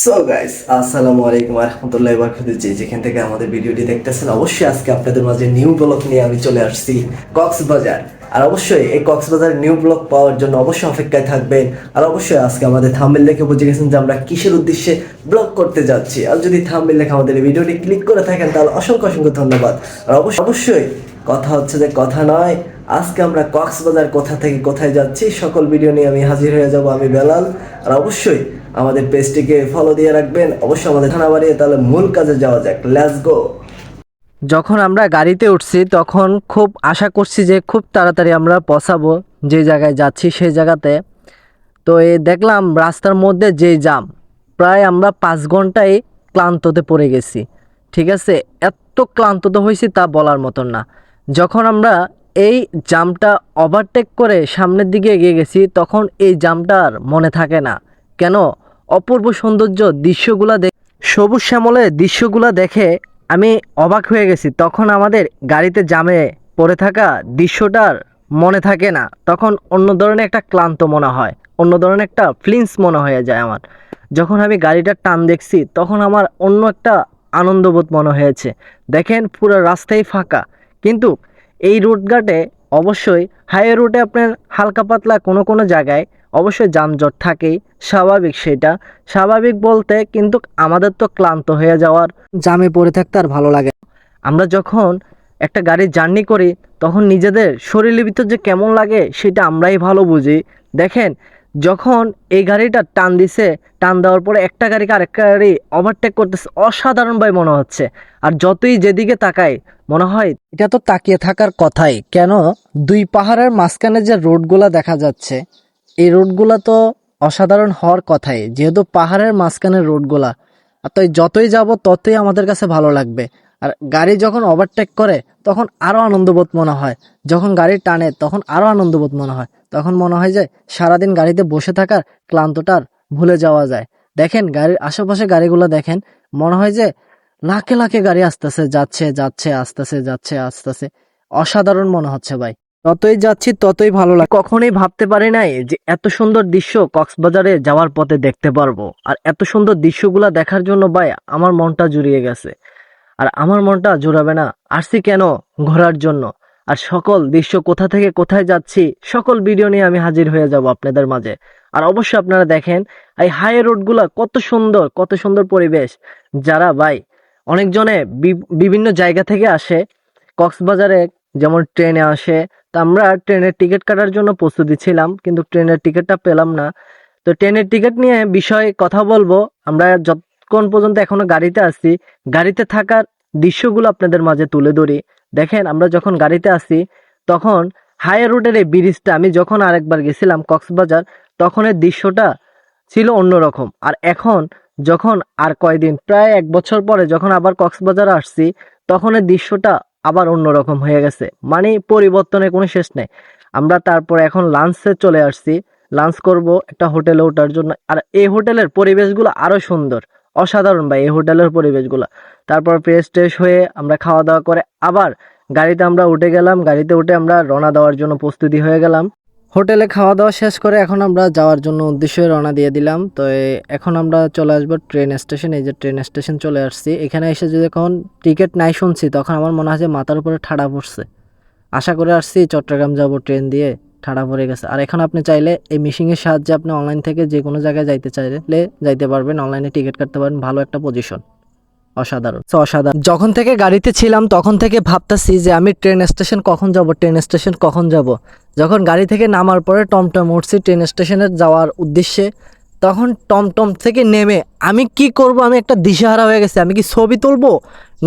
So guys, আসসালামু আলাইকুম ওয়া রাহমাতুল্লাহি ওয়া বারাকাতুহু। যেখান থেকে আমাদের ভিডিওটি দেখতেছেন, অবশ্যই আজকে আপনাদের মাঝে নিউ ব্লগ নিয়ে আমি চলে আসছি কক্সবাজার। আর অবশ্যই এই কক্সবাজার নিউ ব্লগ পাওয়ার জন্য অবশ্যই অপেক্ষায় থাকবেন। আর অবশ্যই আজকে আমাদের থাম্বনেল দেখে বুঝে গেছেন যে আমরা কিসের উদ্দেশ্যে ব্লগ করতে যাচ্ছি। আর যদি থাম্বনেল দেখে আমাদের এই ভিডিওটি ক্লিক করে থাকেন তাহলে অসংখ্য অসংখ্য ধন্যবাদ। আর অবশ্যই কথা হচ্ছে যে কথা নয়, আজকে আমরা কক্সবাজার কোথা থেকে কোথায় যাচ্ছি সকল ভিডিও নিয়ে আমি হাজির হয়ে যাব, আমি বেলাল। আর অবশ্যই আমাদের পেজটিকে ফলো দিয়ে রাখবেন। অবশ্যই আমাদের থানা বাড়িয়ে তাহলে মূল কাজে যাওয়া যাক, লেটস গো। যখন আমরা গাড়িতে উঠছি তখন খুব আশা করছি যে খুব তাড়াতাড়ি আমরা পৌঁছাবো যে জায়গায় যাচ্ছি সেই জায়গাতে। তো এই দেখলাম রাস্তার মধ্যে যেই জাম, প্রায় আমরা 5 ঘন্টায় ক্লান্ততে পড়ে গেছি। ঠিক আছে, এত ক্লান্ত হয়েছি তা বলার মতন না। যখন আমরা এই জামটা ওভারটেক করে সামনের দিকে এগিয়ে গেছি তখন এই জামটা আর মনে থাকে না কেন। অপূর্ব সৌন্দর্য দৃশ্যগুলো সবুজ শ্যামলের দৃশ্যগুলো দেখে আমি অবাক হয়ে গেছি। তখন আমাদের গাড়িতে জামে পড়ে থাকা দৃশ্যটার মনে থাকে না, তখন অন্য ধরনের একটা ক্লান্ত মনে হয়, অন্য ধরনের একটা ফিলিংস মনে হয়ে যায় আমার। যখন আমি গাড়িটার টান দেখছি তখন আমার অন্য একটা আনন্দবোধ মনে হয়েছে। দেখেন পুরো রাস্তাই ফাঁকা, কিন্তু এই রুটঘাটে অবশ্যই হাইওয়ে রুটে আপনার হালকা পাতলা কোনো কোনো জায়গায় অবশ্যই যানজট থাকেই, স্বাভাবিক। সেটা স্বাভাবিক বলতে কিন্তু আমাদের তো ক্লান্ত হয়ে যাওয়ার জামে পড়ে থাকতে আর ভালো লাগে না। আমরা যখন একটা গাড়ির জার্নি করি তখন নিজেদের শরীরের ভিতর যে কেমন লাগে সেটা আমরাই ভালো বুঝি। দেখেন যখন এই গাড়িটা টান দিছে, টান দেওয়ার পরে একটা গাড়িকে আরেকটা গাড়ি ওভারটেক করতেছে, অসাধারণভাবে মনে হচ্ছে। আর যতই যেদিকে তাকাই মনে হয় এটা তো তাকিয়ে থাকার কথাই কেন। দুই পাহাড়ের মাঝখানে যে রোডগুলা দেখা যাচ্ছে এই রোডগুলা তো অসাধারণ হওয়ার কথাই, যেহেতু পাহাড়ের মাঝখানের রোডগুলা। আর তাই যতই যাব ততই আমাদের কাছে ভালো লাগবে। আর গাড়ি যখন ওভারটেক করে তখন আরও আনন্দবোধ মনে হয়, যখন গাড়ি টানে তখন আরও আনন্দবোধ মনে হয়। তখন মনে হয় যে সারাদিন গাড়িতে বসে থাকার ক্লান্তটার ভুলে যাওয়া যায়। দেখেন গাড়ির আশেপাশে গাড়িগুলো দেখেন, মনে হয় যে লাখে লাখে গাড়ি আসতেছে যাচ্ছে যাচ্ছে আসতেছে যাচ্ছে আসতেছে, অসাধারণ মনে হচ্ছে ভাই। যতই যাচ্ছি ততই ভালো লাগে। কখনোই ভাবতে পারি নাই যে এত সুন্দর দৃশ্য কক্সবাজারে যাওয়ার পথে দেখতে পারবো। আর এত সুন্দর দৃশ্যগুলা দেখার জন্য ভাই আমার মনটা জুড়িয়ে গেছে। আর আমার মনটা জুড়াবে না, আসছি কেন ঘোরার জন্য। আর সকল দৃশ্য কোথা থেকে কোথায় যাচ্ছি সকল ভিডিও নিয়ে আমি হাজির হয়ে যাব আপনাদের মাঝে। আর অবশ্যই আপনারা দেখেন এই হাইওয়ে রোডগুলা কত সুন্দর, কত সুন্দর পরিবেশ। যারা ভাই অনেকজনে বিভিন্ন জায়গা থেকে আসে কক্সবাজারে, যেমন ট্রেনে আসে। তো আমরা ট্রেনের টিকিট কাটার জন্য প্রস্তুতি ছিলাম, কিন্তু ট্রেনের টিকিটটা পেলাম না। তো ট্রেনের টিকিট নিয়ে বিষয়ে কথা বলবো। আমরা যতক্ষণ পর্যন্ত এখনো গাড়িতে আছি, গাড়িতে থাকার দৃশ্যগুলো আপনাদের মাঝে তুলে ধরি। দেখেন আমরা যখন গাড়িতে আছি তখন হাই রোডের এই ব্রিজটা, আমি যখন আরেকবার গেছিলাম কক্সবাজার তখন এর দৃশ্যটা ছিল অন্যরকম। আর এখন যখন আর কয়দিন প্রায় 1 বছর পরে যখন আবার কক্সবাজার আসছি তখন এর দৃশ্যটা আবার অন্যরকম হয়ে গেছে, মানে পরিবর্তনের কোনো শেষ নেই। আমরা তারপর এখন লাঞ্চে চলে আসছি, লাঞ্চ করব একটা হোটেলে ওঠার জন্য। আর এই হোটেলের পরিবেশগুলো আরো সুন্দর, অসাধারণ ভাই এই হোটেলের পরিবেশগুলো। তারপর ফ্রেশ ট্রেশ হয়ে আমরা খাওয়া দাওয়া করে আবার গাড়িতে আমরা উঠে গেলাম। গাড়িতে উঠে আমরা রওনা দেওয়ার জন্য প্রস্তুতি হয়ে গেলাম। হোটেলে খাওয়া দাওয়া শেষ করে এখন আমরা যাওয়ার জন্য উদ্দেশ্যে রওনা দিয়ে দিলাম। তো এখন আমরা চলে আসবো ট্রেন স্টেশন। এই যে ট্রেন স্টেশন চলে আসছি, এখানে এসে যখন টিকিট নাই শুনছি তখন আমার মনে হয় যে মাথার উপরে ঠাড়া পড়ছে। আশা করে আসছি চট্টগ্রাম যাব ট্রেন দিয়ে, ঠাড়া পড়ে গেছে। আর এখন আপনি চাইলে এই মিশিংয়ের সাহায্যে আপনি অনলাইন থেকে যে কোনো জায়গায় যাইতে চাইলে যাইতে পারবেন, অনলাইনে টিকিট কাটতে পারেন। ভালো একটা পজিশন, অসাধারণ অসাধারণ। যখন থেকে গাড়িতে ছিলাম তখন থেকে ভাবতেছি যে আমি ট্রেন স্টেশন কখন যাব, ট্রেন স্টেশন কখন যাব। যখন গাড়ি থেকে নামার পরে টমটম উঠছি ট্রেন স্টেশনে যাওয়ার উদ্দেশ্যে, তখন টমটম থেকে নেমে আমি কি করব, আমি একটা দিশেহারা হয়ে গেছি। আমি কি ছবি তুলবো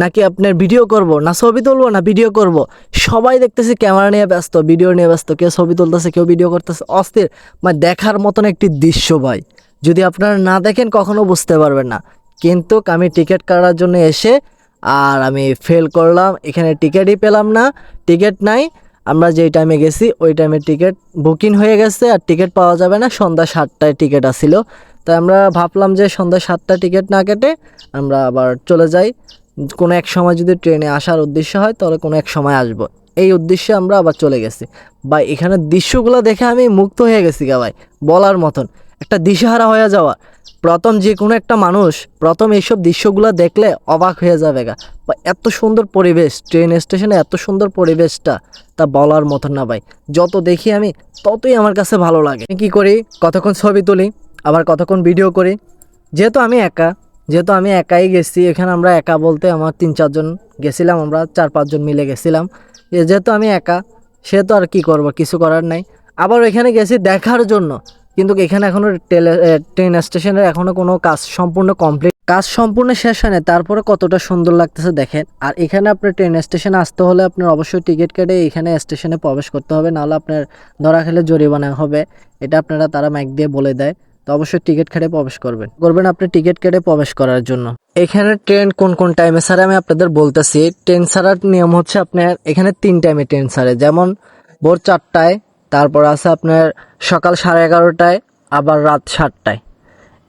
নাকি আপনার ভিডিও করব, না ছবি তুলবো না ভিডিও করব। সবাই দেখতেছি ক্যামেরা নিয়ে ব্যস্ত, ভিডিও নিয়ে ব্যস্ত, কেউ ছবি তুলতেছে কেউ ভিডিও করতেছে, অস্থির। মানে দেখার মতন একটি দৃশ্য ভাই, যদি আপনারা না দেখেন কখনো বুঝতে পারবেন না। কিন্তু আমি টিকিট কাটার জন্য এসে আর আমি ফেল করলাম, এখানে টিকিটই পেলাম না, টিকিট নাই। আমরা যেই টাইমে গেছি ওই টাইমে টিকিট বুকিং হয়ে গেছে আর টিকিট পাওয়া যাবে না। সন্ধ্যা 7টায় টিকিট আসছিল, তাই আমরা ভাবলাম যে সন্ধ্যা 7টায় টিকিট না কেটে আমরা আবার চলে যাই। কোনো এক সময় যদি ট্রেনে আসার উদ্দেশ্য হয় তাহলে কোনো এক সময় আসবো, এই উদ্দেশ্যে আমরা আবার চলে গেছি। ভাই এখানে দৃশ্যগুলো দেখে আমি মুগ্ধ হয়ে গেছি গা ভাই, বলার মতন। একটা দিশেহারা হয়ে যাওয়া। প্রথম যে কোনো একটা মানুষ প্রথম এইসব দৃশ্যগুলো দেখলে অবাক হয়ে যাবে গা। বা এত সুন্দর পরিবেশ, ট্রেন স্টেশনে এত সুন্দর পরিবেশটা তা বলার মতন না ভাই। যত দেখি আমি ততই আমার কাছে ভালো লাগে। আমি কী করি, কতক্ষণ ছবি তুলি, আবার কতক্ষণ ভিডিও করি। যেহেতু আমি একাই গেছি, এখানে আমরা একা বলতে আমার 3-4 জন গেছিলাম, আমরা 4-5 জন মিলে গেছিলাম। যেহেতু আমি একা, সেহেতু আর কি করব, কিছু করার নাই। আবার এখানে গেছি দেখার জন্য, কিন্তু এখানে এখনও ট্রেন স্টেশনের এখনও কোনো কাজ সম্পূর্ণ শেষ হয় না। তারপরে কতটা সুন্দর লাগতেছে দেখেন। আর এখানে আপনার ট্রেন স্টেশনে আসতে হলে আপনার অবশ্যই টিকিট কেটে এখানে স্টেশনে প্রবেশ করতে হবে, নাহলে আপনার ধরা খেলে জরিমানা হবে। এটা আপনারা তারা মাইক দিয়ে বলে দেয়। তো অবশ্যই টিকিট কেটে প্রবেশ করবেন আপনি টিকিট কেটে প্রবেশ করার জন্য। এখানে ট্রেন কোন কোন টাইমে ছাড়ে আমি আপনাদের বলতেছি। ট্রেন ছাড়ার নিয়ম হচ্ছে আপনার এখানে 3 টাইমে ট্রেন ছাড়ে, যেমন ভোর 4টায়, তারপর আছে আপনার সকাল 11:30টায়, আবার রাত 7টায়।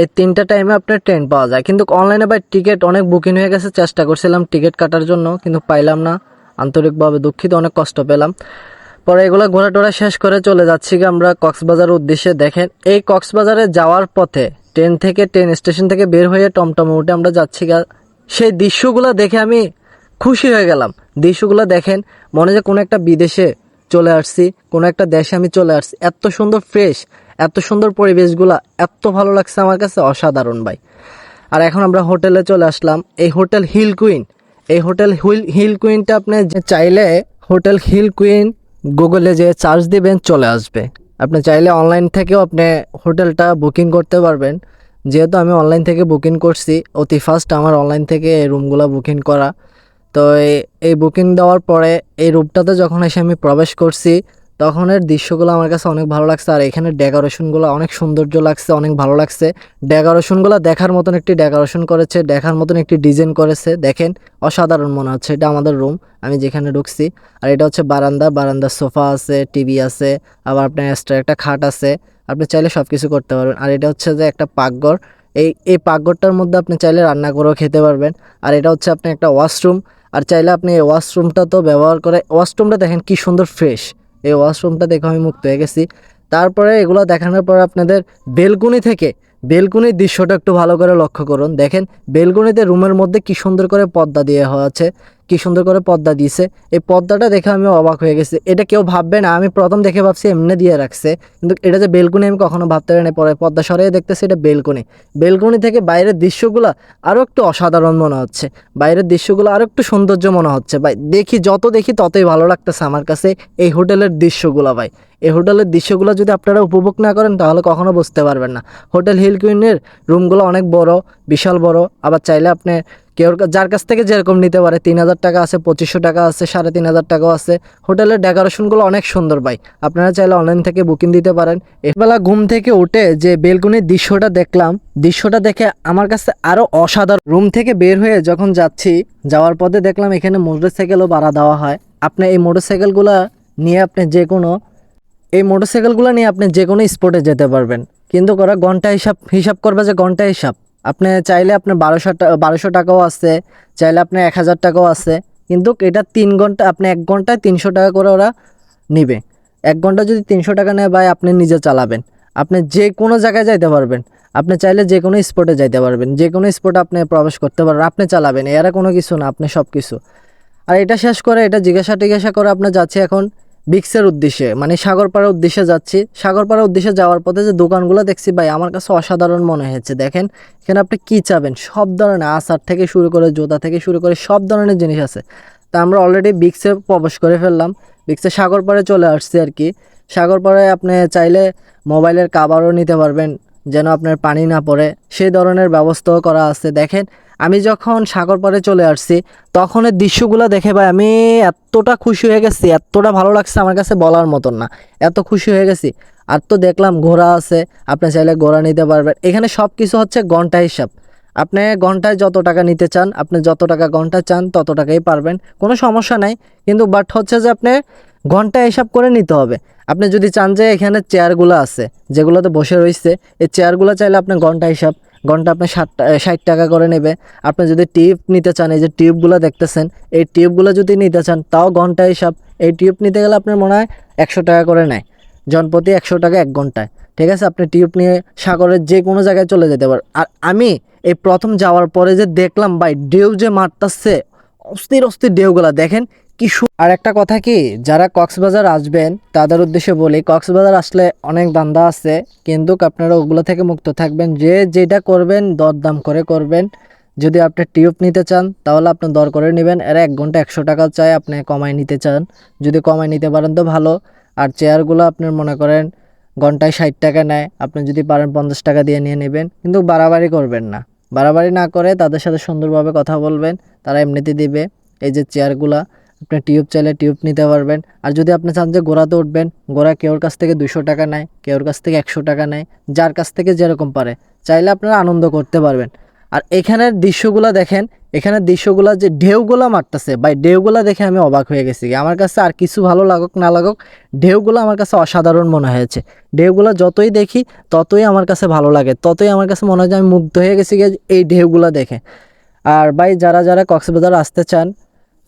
এই 3টা টাইমে আপনার ট্রেন পাওয়া যায়। কিন্তু অনলাইনে ভাই টিকিট অনেক বুকিং হয়ে গেছে, চেষ্টা করছিলাম টিকিট কাটার জন্য কিন্তু পাইলাম না, আন্তরিকভাবে দুঃখিত, অনেক কষ্ট পেলাম। পরে এগুলো ঘোরাটোরা শেষ করে চলে যাচ্ছি আমরা কক্সবাজারের উদ্দেশ্যে। দেখেন এই কক্সবাজারে যাওয়ার পথে ট্রেন স্টেশন থেকে বের হয়ে টমটমে উঠে আমরা যাচ্ছি সেই দৃশ্যগুলো দেখে আমি খুশি হয়ে গেলাম। দৃশ্যগুলো দেখেন মনে হয় কোনো একটা বিদেশে চলে আসছি, কোনো একটা দেশে আমি চলে আসছি। এত সুন্দর ফ্রেশ, এত সুন্দর পরিবেশগুলা, এত ভালো লাগছে আমার কাছে, অসাধারণ ভাই। আর এখন আমরা হোটেলে চলে আসলাম, এই হোটেল হিল কুইন। এই হোটেল হিল কুইনটা আপনি চাইলে হোটেল হিল কুইন গুগলে যে সার্চ দিবেন চলে আসবে। আপনি চাইলে অনলাইন থেকেও আপনি হোটেলটা বুকিং করতে পারবেন। যেহেতু আমি অনলাইন থেকে বুকিং করছি, অতি ফার্স্ট আমার অনলাইন থেকে এই রুমগুলো বুকিং করা। তো এই বুকিং দেওয়ার পরে এই রুমটাতে যখন এসে আমি প্রবেশ করছি, তখন এর দৃশ্যগুলো আমার কাছে অনেক ভালো লাগছে। আর এখানে ডেকোরেশনগুলো অনেক সৌন্দর্য লাগছে, অনেক ভালো লাগছে। ডেকোরেশনগুলো দেখার মতন একটি ডেকোরেশন করেছে, দেখার মতন একটি ডিজাইন করেছে। দেখেন অসাধারণ মনে হচ্ছে। এটা আমাদের রুম, আমি যেখানে ঢুকছি। আর এটা হচ্ছে বারান্দার সোফা আছে, টিভি আছে, আবার আপনার এক্সট্রা একটা খাট আছে। আপনি চাইলে সব কিছু করতে পারবেন। আর এটা হচ্ছে যে একটা পাকঘর। এই পাকঘরটার মধ্যে আপনি চাইলে রান্না করেও খেতে পারবেন। আর এটা হচ্ছে আপনার একটা ওয়াশরুম। আর চাইলে আপনি এই ওয়াশরুমটা তো ব্যবহার করে, ওয়াশরুমটা দেখেন কি সুন্দর ফ্রেশ। এই ওয়াশরুমটা দেখে আমি মুক্ত হয়ে গেছি। তারপরে এগুলো দেখানোর পর আপনাদের বেলকুনির দৃশ্যটা একটু ভালো করে লক্ষ্য করুন। দেখেন বেলকুনিতে রুমের মধ্যে কি সুন্দর করে পর্দা দিয়ে হওয়া আছে, কি সুন্দর করে পর্দা দিয়েছে। এই পর্দাটা দেখে আমি অবাক হয়ে গেছি। এটা কেউ ভাববে না, আমি প্রথম দেখে ভাবছি এমনি দিয়ে রাখছে, কিন্তু এটা যে বেলকুনি আমি কখনো ভাবতে পারি না। পরে পর্দা সরিয়ে দেখতেছি এটা বেলকুনি থেকে বাইরের দৃশ্যগুলো আরও একটু অসাধারণ মনে হচ্ছে, বাইরের দৃশ্যগুলো আরও একটু সৌন্দর্য মনে হচ্ছে ভাই। যত দেখি ততই ভালো লাগতেছে আমার কাছে এই হোটেলের দৃশ্যগুলো ভাই। এই হোটেলের দৃশ্যগুলো যদি আপনারা উপভোগ না করেন তাহলে কখনো বুঝতে পারবেন না। হোটেল হিল কুইনের রুমগুলো অনেক বড়, বিশাল বড়। আবার চাইলে আপনি যার কাছ থেকে যেরকম নিতে পারে, 3,000 টাকা আছে, 2500 টাকা আছে, 3,500 টাকাও আছে। হোটেলের ডেকোরেশনগুলো অনেক সুন্দর ভাই, আপনারা চাইলে অনলাইন থেকে বুকিং দিতে পারেন। এবেলা ঘুম থেকে উঠে যে বেলকুনির দৃশ্যটা দেখলাম, দৃশ্যটা দেখে আমার কাছে আরও অসাধারণ। রুম থেকে বের হয়ে যখন যাওয়ার পথে দেখলাম এখানে মোটরসাইকেলও ভাড়া দেওয়া হয়। আপনি এই মোটরসাইকেলগুলো নিয়ে আপনি যে কোনো স্পটে যেতে পারবেন। কিন্তু ওরা ঘন্টা হিসাব করবে, যে ঘন্টা হিসাব। আপনি চাইলে আপনার 1200 টাকাও আছে, চাইলে আপনার 1000 টাকাও আছে। কিন্তু এটা 3 ঘন্টা, আপনি 1 ঘন্টায় 300 টাকা করে ওরা নিবে। 1 ঘন্টা যদি 300 টাকা নেয় ভাই, আপনি নিজে চালাবেন, আপনি যে কোনো জায়গায় যাইতে পারবেন। আপনি চাইলে যে কোনো স্পটে যাইতে পারবেন, যে কোনো স্পটে আপনি প্রবেশ করতে পারবেন, আপনি চালাবেন। এরা কোনো কিছু না, আপনি সব কিছু। আর এটা শেষ করে, এটা জিজ্ঞাসা করে আপনার যাচ্ছি এখন বিক্সের উদ্দেশ্যে, মানে সাগরপাড়ার উদ্দেশ্যে যাচ্ছি। সাগরপাড়ার উদ্দেশ্যে যাওয়ার পথে যে দোকানগুলো দেখছি ভাই, আমার কাছে অসাধারণ মনে হয়েছে। দেখেন এখানে আপনি কি চাবেন, সব ধরনের আচার থেকে শুরু করে, জুতা থেকে শুরু করে সব ধরনের জিনিস আছে। তা আমরা অলরেডি বিক্সে প্রবেশ করে ফেললাম, বিক্সে সাগরপাড়ে চলে আসছি আর কি। সাগরপাড়ে আপনি চাইলে মোবাইলের কাভারও নিতে পারবেন, যেন আপনার পানি না পড়ে, সেই ধরনের ব্যবস্থাও করা আছে। দেখেন আমি যখন সাগরপাড়ে চলে আসছি, তখন এই দৃশ্যগুলো দেখে ভাই আমি এতটা খুশি হয়ে গেছি, এতটা ভালো লাগছে আমার কাছে বলার মতন না, এত খুশি হয়ে গেছি। আর তো দেখলাম ঘোড়া আছে, আপনি চাইলে ঘোড়া নিতে পারবেন। এখানে সব কিছু হচ্ছে ঘন্টা হিসাব। আপনি ঘন্টায় যত টাকা নিতে চান, আপনি যত টাকা ঘন্টা চান তত টাকাই পারবেন, কোনো সমস্যা নাই। কিন্তু বাট হচ্ছে যে আপনি ঘন্টা হিসাব করে নিতে হবে। আপনি যদি চান যে এখানে চেয়ারগুলো আছে যেগুলোতে বসে রয়েছে, এই চেয়ারগুলো চাইলে আপনি ঘন্টা আপনি 60 টাকা করে নেবে। আপনি যদি টিউব নিতে চান, এই যে টিউবগুলো দেখতেছেন, এই টিউবগুলো যদি নিতে চান তাও ঘন্টা হিসাব। এই টিউব নিতে গেলে আপনার মনে হয় 100 টাকা করে নেয়, জনপ্রতি 100 টাকা 1 ঘন্টায়। ঠিক আছে, আপনি টিউব নিয়ে সাগরের যে কোনো জায়গায় চলে যেতে পারেন। আর আমি এই প্রথম যাওয়ার পরে যে দেখলাম ভাই ঢেউ যে মারতাছে, অস্থির অস্থির ঢেউগুলা দেখেন কি আর একটা কথা কি, যারা কক্সবাজার আসবেন তাদের উদ্দেশ্যে বলি, কক্সবাজার আসলে অনেক ধান্দা আছে, কিন্তু আপনারা ওগুলো থেকে মুক্ত থাকবেন। যে যেটা করবেন দরদাম করে করবেন। যদি আপনি টিউব নিতে চান তাহলে আপনি দর করে নেবেন, এরা 1 ঘন্টা 100 টাকা চায়, আপনি কমায় নিতে চান যদি কমায় নিতে পারেন তো ভালো। আর চেয়ারগুলো আপনার মনে করেন ঘন্টায় 60 টাকা নেয়, আপনি যদি পারেন 50 টাকা দিয়ে নিয়ে নেবেন, কিন্তু বাড়াবাড়ি করবেন না। বাড়াবাড়ি না করে তাদের সাথে সুন্দরভাবে কথা বলবেন, তারা এমনিতে দিবে। এই যে চেয়ারগুলা, আপনি টিউব চাইলে টিউব নিতে পারবেন। আর যদি আপনি চান যে ঘোড়াতে উঠবেন, ঘোড়া কেউর কাছ থেকে 200 টাকা নেয়, কেউর কাছ থেকে 100 টাকা নেয়, যার কাছ থেকে যেরকম পারে, চাইলে আপনারা আনন্দ করতে পারবেন। আর এখানের দৃশ্যগুলা দেখেন, এখানের দৃশ্যগুলা যে ঢেউগুলা মারতেছে ভাই, ঢেউগুলা দেখে আমি অবাক হয়ে গেছি। আমার কাছে আর কিছু ভালো লাগুক না লাগুক, ঢেউগুলো আমার কাছে অসাধারণ মনে হয়েছে। ঢেউগুলো যতই দেখি ততই আমার কাছে ভালো লাগে, ততই আমার কাছে মনে হয় যে আমি মুগ্ধ হয়ে গেছি এই ঢেউগুলা দেখে। আর ভাই যারা যারা কক্সবাজার আসতে চান,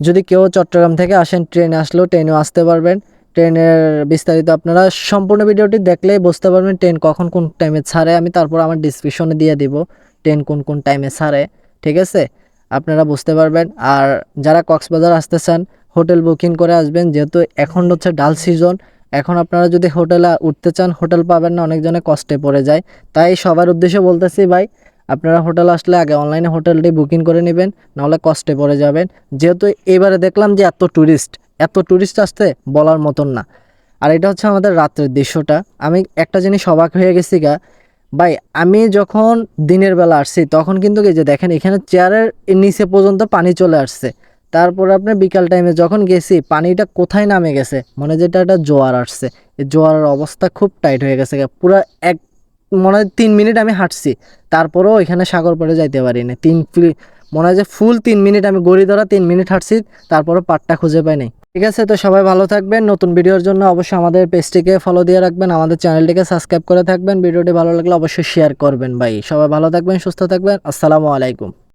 যদি কেউ চট্টগ্রাম থেকে আসেন, ট্রেনে আসলেও ট্রেনেও আসতে পারবেন। ট্রেনের বিস্তারিত আপনারা সম্পূর্ণ ভিডিওটি দেখলেই বুঝতে পারবেন ট্রেন কখন কোন টাইমে ছাড়ে। আমি তারপর আমার ডিসক্রিপশনে দিয়ে দিব ট্রেন কোন কোন টাইমে ছাড়ে, ঠিক আছে, আপনারা বুঝতে পারবেন। আর যারা কক্সবাজার আসতে চান হোটেল বুকিং করে আসবেন, যেহেতু এখন হচ্ছে ডাল সিজন। এখন আপনারা যদি হোটেলে উঠতে চান হোটেল পাবেন না, অনেকজনে কষ্টে পড়ে যায়। তাই সবার উদ্দেশ্যে বলতেছি ভাই, আপনারা হোটেল আসলে আগে অনলাইনে হোটেলটি বুকিং করে নেবেন, নাহলে কষ্টে পড়ে যাবেন। যেহেতু এবারে দেখলাম যে এত ট্যুরিস্ট আসতে বলার মতন না। আর এটা হচ্ছে আমাদের রাত্রের দৃশ্যটা। আমি একটা জিনিস অবাক হয়ে গেছি ভাই, আমি যখন দিনের বেলা আসছি তখন কিন্তু এই যে দেখেন এখানে চেয়ারের নিচে পর্যন্ত পানি চলে আসছে। তারপর আপনি বিকাল টাইমে যখন গেছি পানিটা কোথায় নামে গেছে, মনে যেটা একটা জোয়ার আসছে। এই জোয়ারের অবস্থা খুব টাইট হয়ে গেছে, পুরো মনে হয় 3 মিনিট আমি হাঁটছি, তারপরেও এখানে সাগর পাড়ে যাইতে পারি না। মনে হয় যে ফুল 3 মিনিট আমি গড়ি ধরা 3 মিনিট হাঁটছি, তারপরও পাটটা খুঁজে পাই নাই। ঠিক আছে, তো সবাই ভালো থাকবেন। নতুন ভিডিওর জন্য অবশ্যই আমাদের পেজটিকে ফলো দিয়ে রাখবেন, আমাদের চ্যানেলটিকে সাবস্ক্রাইব করে থাকবেন। ভিডিওটি ভালো লাগলে অবশ্যই শেয়ার করবেন ভাই। সবাই ভালো থাকবেন, সুস্থ থাকবেন। আসসালামু আলাইকুম।